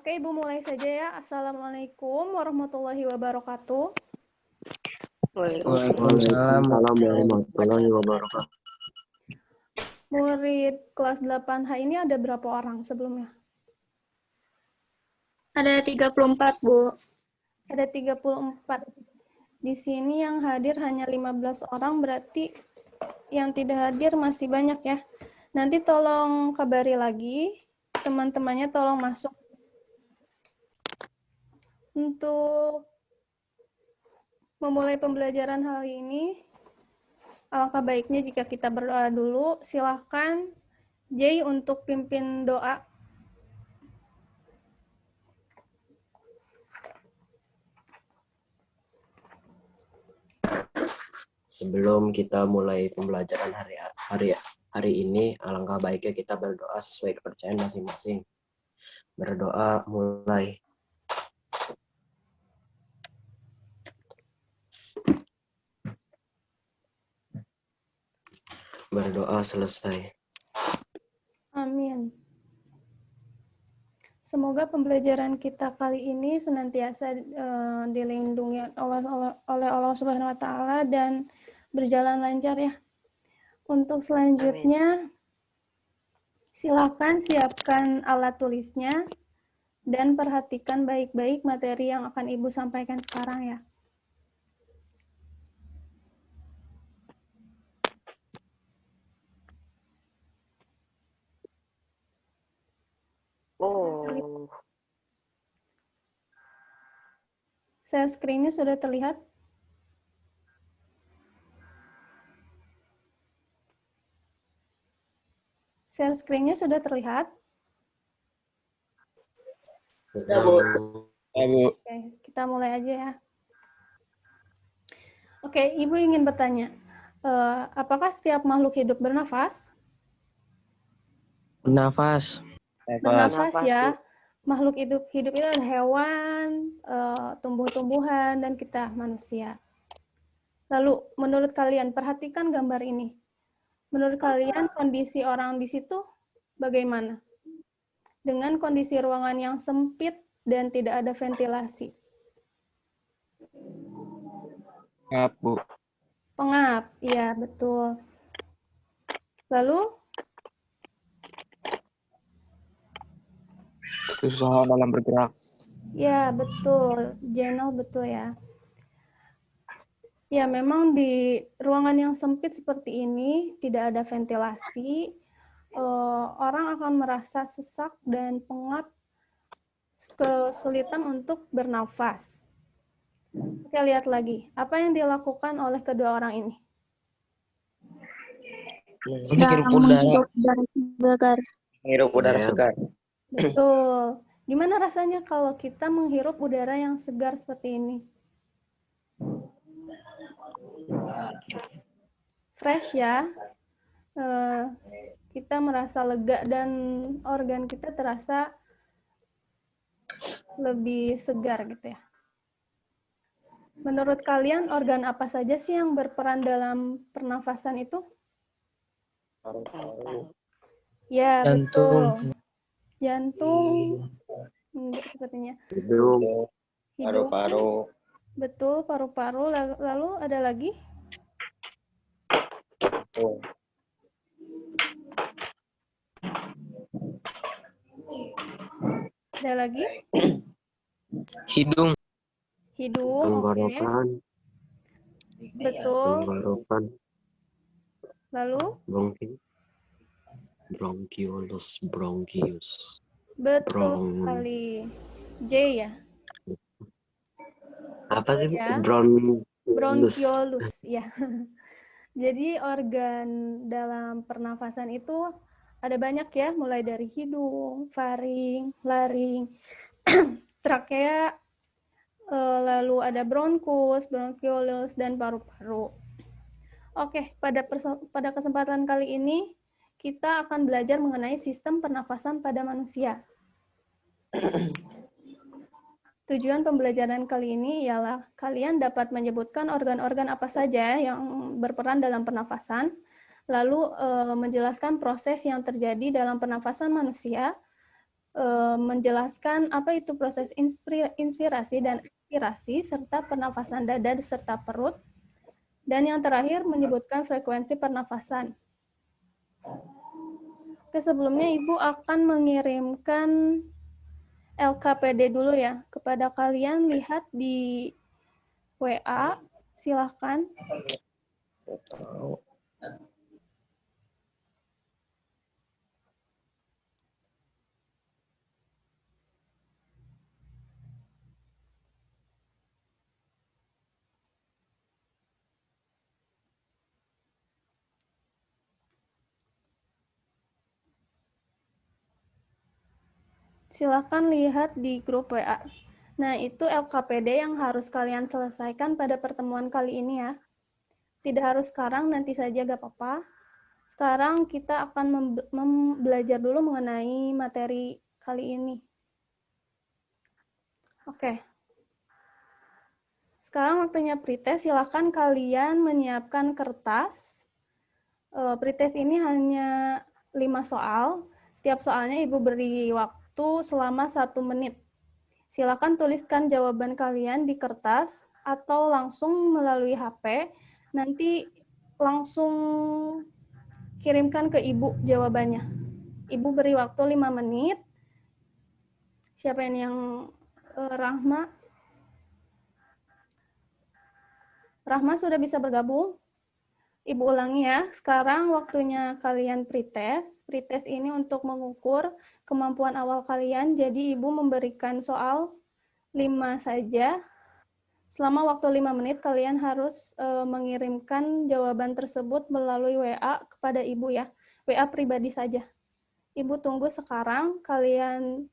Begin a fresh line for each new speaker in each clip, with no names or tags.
Oke, Ibu mulai saja ya. Assalamualaikum warahmatullahi wabarakatuh.
Waalaikumsalam warahmatullahi wabarakatuh.
Murid kelas 8H ini ada berapa orang sebelumnya?
Ada 34, Bu.
Ada 34. Di sini yang hadir hanya 15 orang, berarti yang tidak hadir masih banyak ya. Nanti tolong kabari lagi, teman-temannya tolong masuk. Untuk memulai pembelajaran hari ini, alangkah baiknya jika kita berdoa dulu. Silahkan Jay untuk pimpin doa.
Sebelum kita mulai pembelajaran hari ini, alangkah baiknya kita berdoa sesuai kepercayaan masing-masing. Berdoa mulai. Berdoa selesai.
Amin. Semoga pembelajaran kita kali ini senantiasa dilindungi oleh Allah Subhanahu wa taala dan berjalan lancar ya. Untuk selanjutnya silakan siapkan alat tulisnya dan perhatikan baik-baik materi yang akan Ibu sampaikan sekarang ya. Share screen-nya sudah terlihat? Share screen-nya sudah terlihat?
Sudah, Bu.
Oke, kita mulai aja ya. Oke, Ibu ingin bertanya, apakah setiap makhluk hidup bernafas?
Bernafas.
Bernafas ya. Makhluk hidup itu ada hewan, tumbuh-tumbuhan, dan kita manusia. Lalu, menurut kalian, perhatikan gambar ini. Menurut kalian, kondisi orang di situ bagaimana? Dengan kondisi ruangan yang sempit dan tidak ada ventilasi.
Pengap, Bu.
Pengap, iya betul. Lalu,
Susah dalam bergerak.
ya betul, Jenel betul ya. Ya, memang di ruangan yang sempit seperti ini, tidak ada ventilasi, orang akan merasa sesak dan pengap, kesulitan untuk bernafas. Kita lihat lagi, apa yang dilakukan oleh kedua orang ini?
Menghirup udara.
Menghirup udara segar.
Betul. Gimana rasanya kalau kita menghirup udara yang segar seperti ini? Fresh ya. Kita merasa lega dan organ kita terasa lebih segar gitu ya. Menurut kalian organ apa saja sih yang berperan dalam pernafasan itu? Ya, betul. Jantung. Enggak sepertinya.
Hidung.
Hidung.
Paru-paru.
Betul, paru-paru. Lalu ada lagi? Ada lagi?
Hidung.
Hidung, oke.
Tenggorokan.
Betul.
Tenggorokan.
Lalu?
Bronchius.
Betul sekali. J ya?
Apa sih?
Ya. Bronchiolus, ya. Jadi organ dalam pernafasan itu ada banyak ya, mulai dari hidung, faring, laring, trakea, lalu ada bronkus, bronchiolus, dan paru-paru. Oke, pada kesempatan kali ini kita akan belajar mengenai sistem pernafasan pada manusia. Tujuan pembelajaran kali ini ialah kalian dapat menyebutkan organ-organ apa saja yang berperan dalam pernafasan, lalu menjelaskan proses yang terjadi dalam pernafasan manusia, menjelaskan apa itu proses inspirasi dan ekspirasi, serta pernafasan dada serta perut. Dan yang terakhir menyebutkan frekuensi pernafasan. Oke, sebelumnya Ibu akan mengirimkan LKPD dulu ya kepada kalian, lihat di WA, silahkan. Silahkan lihat di grup WA. Nah, itu LKPD yang harus kalian selesaikan pada pertemuan kali ini ya. Tidak harus sekarang, nanti saja gak apa-apa. Sekarang kita akan belajar dulu mengenai materi kali ini. Oke. Sekarang waktunya pretest, silahkan kalian menyiapkan kertas. Pretest ini hanya 5 soal. Setiap soalnya Ibu beri waktu selama 1 menit. Silakan tuliskan jawaban kalian di kertas atau langsung melalui HP. Nanti langsung kirimkan ke Ibu jawabannya. Ibu beri waktu 5 menit. Siapa ini yang Rahma? Rahma sudah bisa bergabung? Ibu ulangi ya, sekarang waktunya kalian pretest. Pretest ini untuk mengukur kemampuan awal kalian, jadi Ibu memberikan soal 5 saja. Selama waktu 5 menit, kalian harus mengirimkan jawaban tersebut melalui WA kepada Ibu ya. WA pribadi saja. Ibu tunggu sekarang, kalian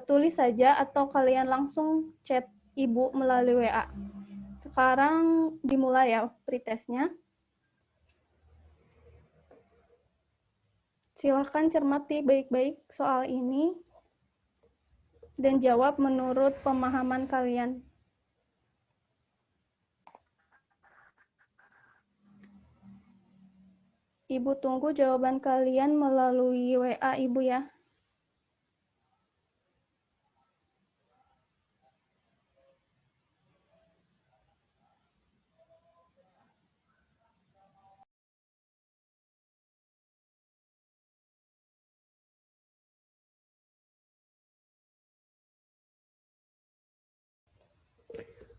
tulis saja atau kalian langsung chat Ibu melalui WA. Sekarang dimulai ya pretestnya. Silahkan cermati baik-baik soal ini dan jawab menurut pemahaman kalian. Ibu tunggu jawaban kalian melalui WA Ibu ya.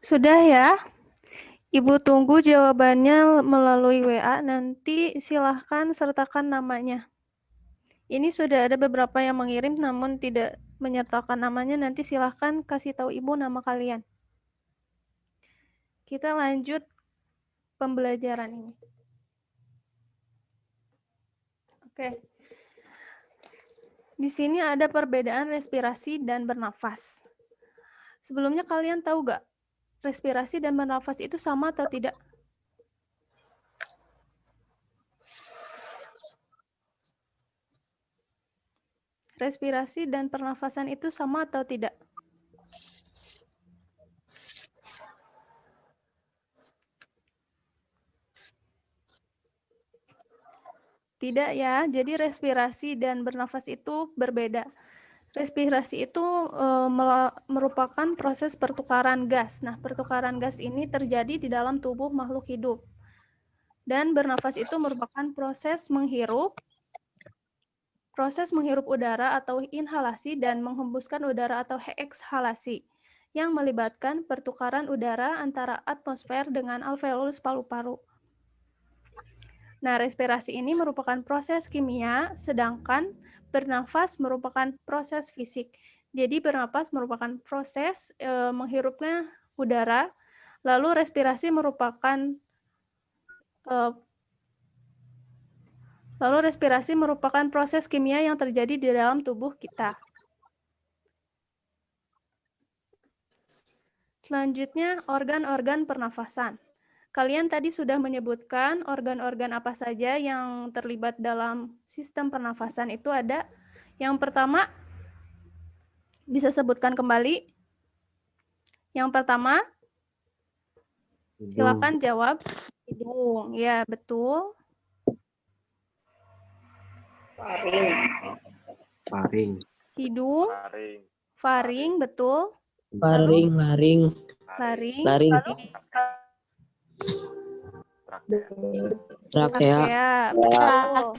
Sudah ya? Ibu tunggu jawabannya melalui WA, nanti silahkan sertakan namanya. Ini sudah ada beberapa yang mengirim namun tidak menyertakan namanya, nanti silahkan kasih tahu Ibu nama kalian. Kita lanjut pembelajaran ini. Oke. Di sini ada perbedaan respirasi dan bernafas. Sebelumnya kalian tahu nggak respirasi dan bernafas itu sama atau tidak? Respirasi dan pernafasan itu sama atau tidak? Tidak ya, jadi respirasi dan bernafas itu berbeda. Respirasi itu merupakan proses pertukaran gas. Nah, pertukaran gas ini terjadi di dalam tubuh makhluk hidup. Dan bernafas itu merupakan proses menghirup udara atau inhalasi dan menghembuskan udara atau ekshalasi yang melibatkan pertukaran udara antara atmosfer dengan alveolus paru-paru. Nah, respirasi ini merupakan proses kimia, sedangkan bernafas merupakan proses fisik. Jadi bernafas merupakan proses menghirupnya udara, lalu respirasi merupakan proses kimia yang terjadi di dalam tubuh kita. Selanjutnya, organ-organ pernafasan. Kalian tadi sudah menyebutkan organ-organ apa saja yang terlibat dalam sistem pernafasan. Itu ada yang pertama, bisa sebutkan kembali. Yang pertama, silakan jawab. Hidung, ya betul.
Faring.
hidung, faring, betul.
Laring, laring,
Laring,
laring, trakea,
trachea, betul.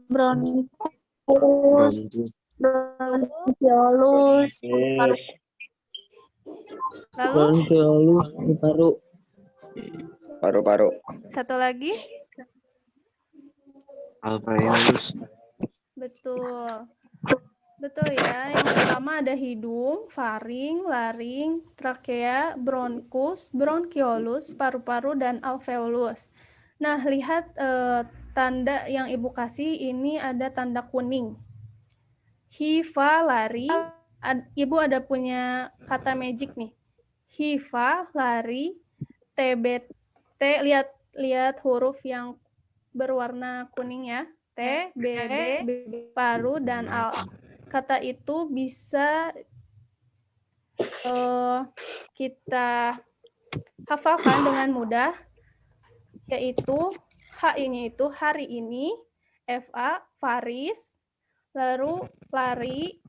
Bronkus, bronkiolus,
Lalu
bronkiolus, paru,
Paru-paru.
satu lagi,
Alveolus.
betul. Betul ya. Yang pertama ada hidung, faring, laring, trakea, bronkus, bronkiolus, paru-paru, dan alveolus. Nah, lihat tanda yang Ibu kasih ini ada tanda kuning. Hifa, lari. Ibu ada punya kata magic nih. Hifa, lari, TBT, lihat huruf yang berwarna kuning ya. T, B, paru, dan al. Kata itu bisa kita hafalkan dengan mudah, yaitu H-nya itu hari ini, FA, Faris, lalu lari,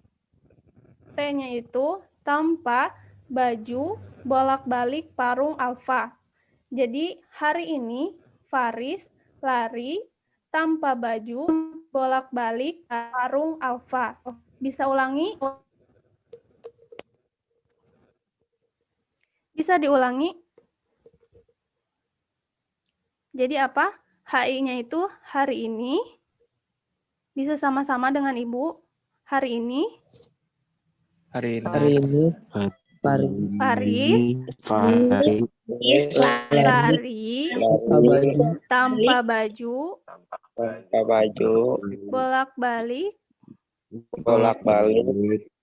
T-nya itu tanpa, baju, bolak-balik, parung, alfa. Jadi hari ini, Faris, lari, tanpa baju, bolak-balik, parung, alfa. Bisa ulangi? Bisa diulangi? Jadi apa? HI-nya itu hari ini. Bisa sama-sama dengan Ibu. Hari ini.
hari ini,
Faris,
Faring.
lari, tanpa baju, bolak-balik,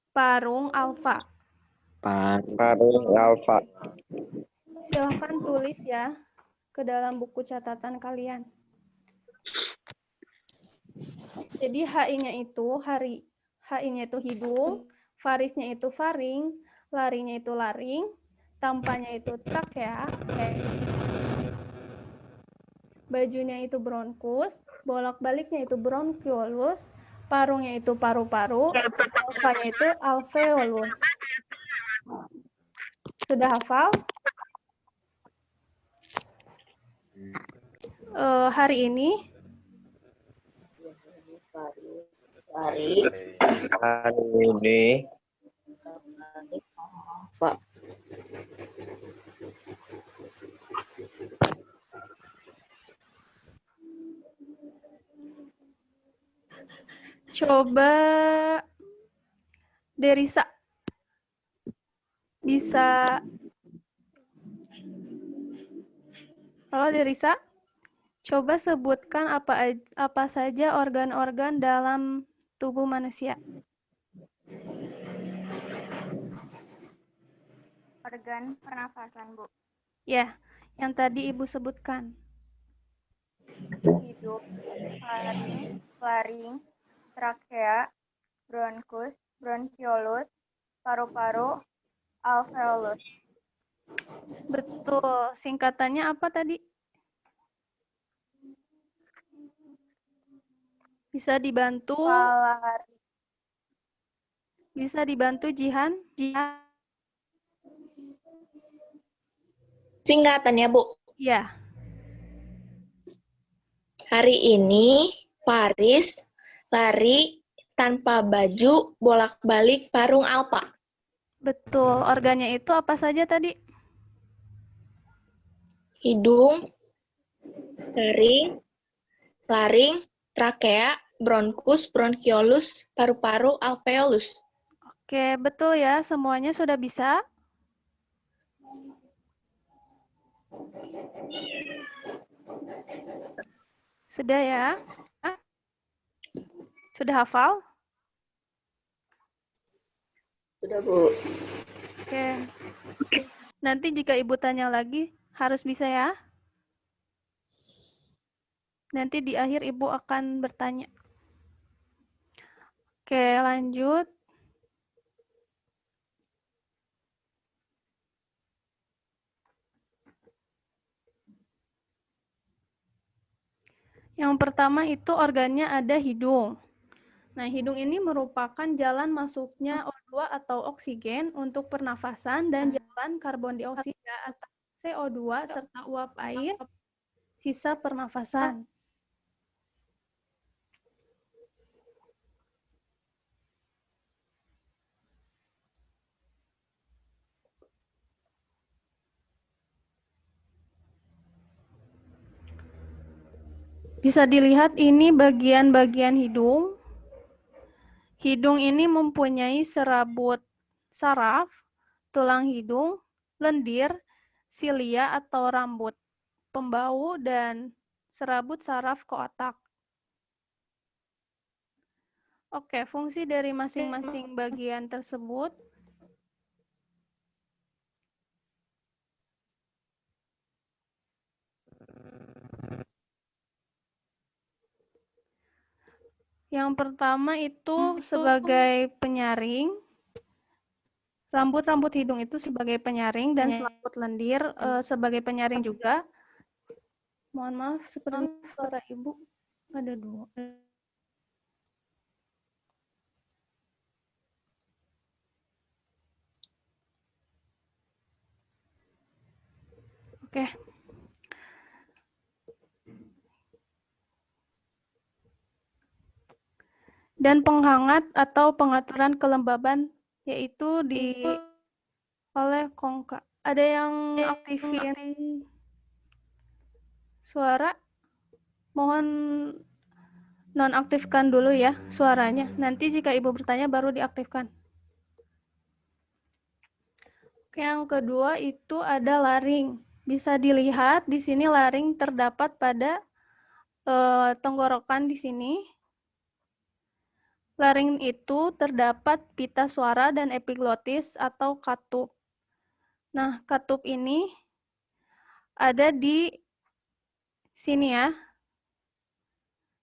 parung, alfa.
Parung alfa.
Silahkan tulis ya ke dalam buku catatan kalian. Jadi HI-nya itu HI-nya itu hidung, farisnya itu faring, larinya itu laring, tampanya itu trakea, bajunya itu bronkus, bolak-baliknya itu bronkiolus, parungnya itu paru-paru, alfanya itu alveolus. Sudah hafal? Hari ini
hari
ini
Pak.
coba Derisa bisa. Halo Derisa, coba sebutkan apa saja organ-organ dalam tubuh manusia.
Organ pernafasan, Bu.
Ya, yang tadi Ibu sebutkan.
Hidung, laring, trakea, bronkus, bronkiolus, paru-paru, alveolus.
Betul. Singkatannya apa tadi? Bisa dibantu? Bisa dibantu Jihan?
Singkatannya, Bu.
Ya.
Hari ini, Paris, lari, tanpa baju, bolak-balik, parung alpa.
Betul. Organnya itu apa saja tadi?
Hidung, laring, trakea, bronkus, bronkiolus, paru-paru, alveolus.
Oke, betul ya. Semuanya sudah bisa? Sudah ya? Sudah hafal?
Sudah, Bu.
Oke. Nanti jika Ibu tanya lagi, harus bisa ya. Nanti di akhir Ibu akan bertanya. Oke, lanjut. Yang pertama itu organnya ada hidung. Nah, hidung ini merupakan jalan masuknya O2 atau oksigen untuk pernafasan dan jalan karbon dioksida atau CO2 serta uap air sisa pernafasan. Bisa dilihat ini bagian-bagian hidung. Hidung ini mempunyai serabut saraf, tulang hidung, lendir, silia atau rambut, pembau, dan serabut saraf ke otak. Oke, fungsi dari masing-masing bagian tersebut. Yang pertama itu sebagai penyaring. Rambut-rambut hidung itu sebagai penyaring dan selaput lendir sebagai penyaring juga. Mohon maaf, seperti suara ibu ada dua. Oke. Dan penghangat atau pengaturan kelembaban yaitu oleh kongka. Ada yang aktifin suara? Mohon nonaktifkan dulu ya suaranya. Nanti jika ibu bertanya baru diaktifkan. Oke, yang kedua itu ada laring. Bisa dilihat di sini laring terdapat pada tenggorokan di sini. Laring itu terdapat pita suara dan epiglotis atau katup. Nah, katup ini ada di sini ya.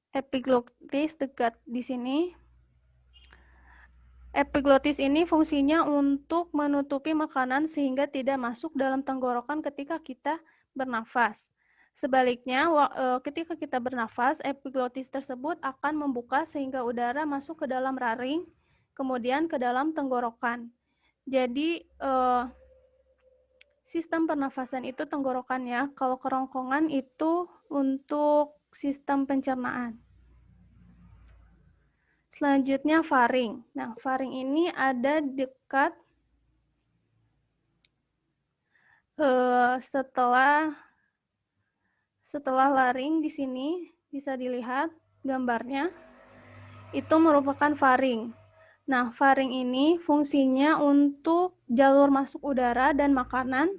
Epiglotis dekat di sini. Epiglotis ini fungsinya untuk menutupi makanan sehingga tidak masuk dalam tenggorokan ketika kita bernafas. Sebaliknya, ketika kita bernafas, epiglotis tersebut akan membuka sehingga udara masuk ke dalam laring, kemudian ke dalam tenggorokan. Jadi, sistem pernafasan itu tenggorokannya, kalau kerongkongan itu untuk sistem pencernaan. Selanjutnya faring. Nah, faring ini ada dekat setelah laring di sini, bisa dilihat gambarnya. Itu merupakan faring. Nah, faring ini fungsinya untuk jalur masuk udara dan makanan,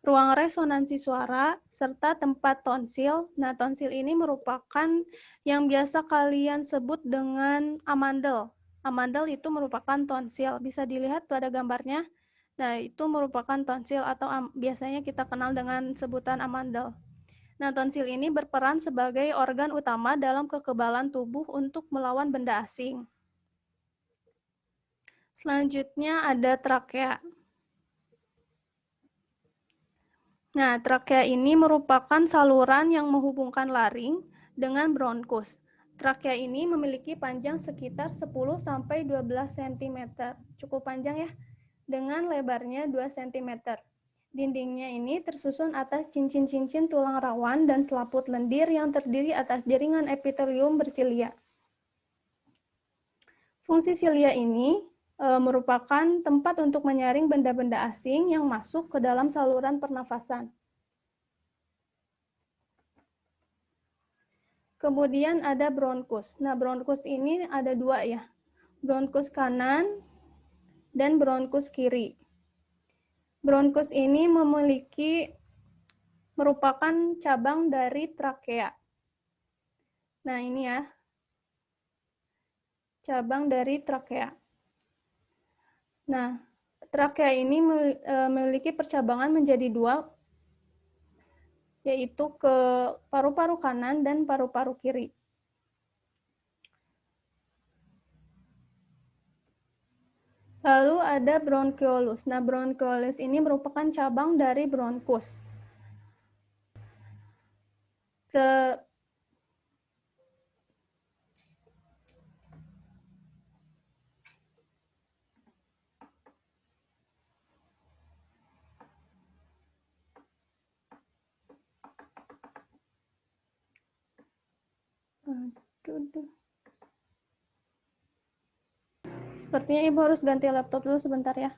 ruang resonansi suara, serta tempat tonsil. Nah, tonsil ini merupakan yang biasa kalian sebut dengan amandel. Amandel itu merupakan tonsil. Bisa dilihat pada gambarnya. Nah, itu merupakan tonsil atau biasanya kita kenal dengan sebutan amandel. Nah, tonsil ini berperan sebagai organ utama dalam kekebalan tubuh untuk melawan benda asing. Selanjutnya ada trakea. Nah, trakea ini merupakan saluran yang menghubungkan laring dengan bronkus. Trakea ini memiliki panjang sekitar 10-12 cm. Cukup panjang ya, dengan lebarnya 2 cm. Dindingnya ini tersusun atas cincin-cincin tulang rawan dan selaput lendir yang terdiri atas jaringan epitelium bersilia. Fungsi silia ini merupakan tempat untuk menyaring benda-benda asing yang masuk ke dalam saluran pernafasan. Kemudian ada bronkus. Nah, bronkus ini ada dua ya, bronkus kanan dan bronkus kiri. Bronkus ini merupakan cabang dari trakea. Nah, ini ya, cabang dari trakea. Nah, trakea ini memiliki percabangan menjadi dua, yaitu ke paru-paru kanan dan paru-paru kiri. Lalu ada bronkiolus. Nah, bronkiolus ini merupakan cabang dari bronkus. Sepertinya Ibu harus ganti laptop dulu sebentar ya.